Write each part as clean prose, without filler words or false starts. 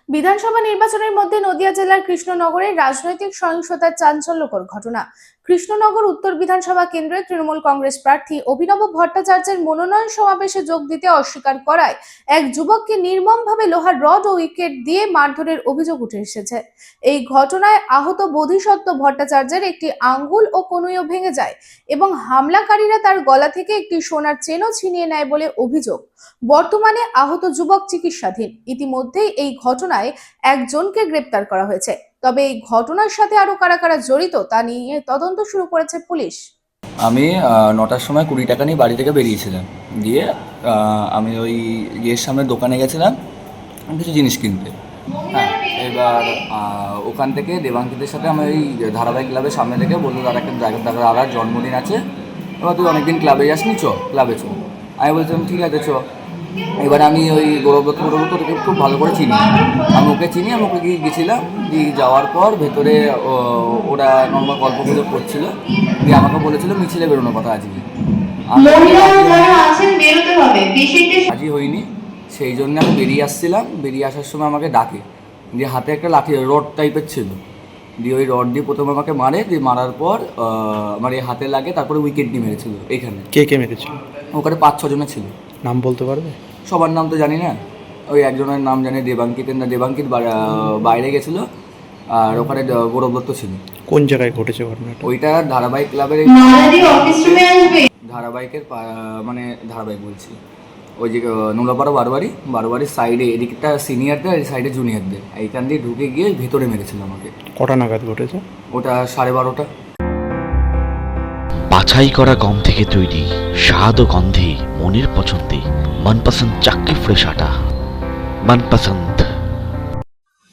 বিধানসভা নির্বাচনের মধ্যে নদিয়া জেলার কৃষ্ণনগরের রাজনৈতিক সহিংসতার চাঞ্চল্যকর ঘটনা। কৃষ্ণনগর উত্তর বিধানসভা কেন্দ্রের তৃণমূল কংগ্রেস প্রার্থী অভিনব ভট্টাচার্যের মনোনয়ন সমাবেশে যোগ দিতে অস্বীকার করায় এক যুবককে নির্মমভাবে লোহার রড ও উইকেট দিয়ে মারধরের অভিযোগ উঠে এসেছে। এই ঘটনায় আহত বোধিসত্ত্ব ভট্টাচার্যের একটি আঙ্গুল ও কনুইও ভেঙে যায় এবং হামলাকারীরা তার গলা থেকে একটি সোনার চেনও ছিনিয়ে নেয় বলে অভিযোগ। বর্তমানে আহত যুবক চিকিৎসাধীন। ইতিমধ্যেই এই ঘটনায় একজনকে গ্রেপ্তার করা হয়েছে। তবে এই ঘটনার সাথে আরো কারা কারা জড়িত তা নিয়ে তদন্ত শুরু করেছে পুলিশ। আমি 9টার সময় 20 টাকা নিয়ে বাড়ি থেকে বেরিয়েছিলাম। দিয়ে আমি ওই ইয়ের সামনে দোকানে গেছিলাম কিছু জিনিস কিনতে। হ্যাঁ, এবার ওখান থেকে দেবাঙ্কিতের সাথে আমি ওই ধারাবাহিক ক্লাবের সামনে থেকে বললো দাদার জন্মদিন আছে, এবার তুই অনেকদিন ক্লাবে যাসনি, ক্লাবে চ। আমি বলছিলাম ঠিক আছে চ। এবার আমি ওই গৌরবদত্ত ওকে খুব ভালো করে চিনি, আমি ওকে গিয়েছিলাম। যাওয়ার পর ভেতরে ওরা নর্মাল গল্প গুজব করছিল, দিয়ে আমাকে বলেছিল মিছিলে বেরোনোর কথা আজকে। রাজি হইনি, সেই জন্য আমি বেরিয়ে আসছিলাম। বেরিয়ে আসার সময় আমাকে ডাকে, দিয়ে হাতে একটা লাঠি রড টাইপের ছিল, দিয়ে ওই রড দিয়ে প্রথমে আমাকে মারে, দিয়ে মারার পর আমার এই হাতে লাগে, তারপরে উইকেট দিয়ে মেরেছিল। এইখানে কে মেরেছিল? ওখানে 5-6 জনে ছিল। নাম বলতে পারবে? সবার নাম তো জানি না, ওই একজনের নাম জানি, দেবাঙ্কিত বাইরে গেছিলো, আর ওখানে গৌরবদত্ত ছিল। কোন জায়গায় ঘটেছে ঘটনাটা? ওইটা ধারাবাহিক ক্লাবের ধারাবাহিক বলছি, ওই যে নোলাপাড়া বারোয়ারির সাইডে, এদিকটা সিনিয়রদের, এই সাইডে জুনিয়রদের, এইখান দিয়ে ঢুকে গিয়ে ভেতরে মেরেছিল আমাকে। কটা নাগাদ ঘটেছে ওটা? 12:30টা। বাছাই করা গম থেকে তৈরি স্বাদ ও গন্ধে মনের পছন্দে मनपसंद चक्की फ्रेश आटा मनपसंद।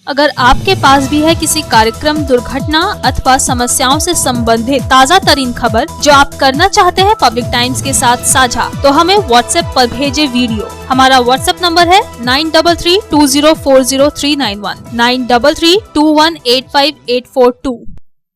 अगर आपके पास भी है किसी कार्यक्रम, दुर्घटना अथवा समस्याओं से संबंधित ताज़ा तरीन खबर जो आप करना चाहते हैं पब्लिक टाइम्स के साथ साझा, तो हमें व्हाट्सएप पर भेजे वीडियो। हमारा व्हाट्सएप नंबर है 9332040391 9332185842।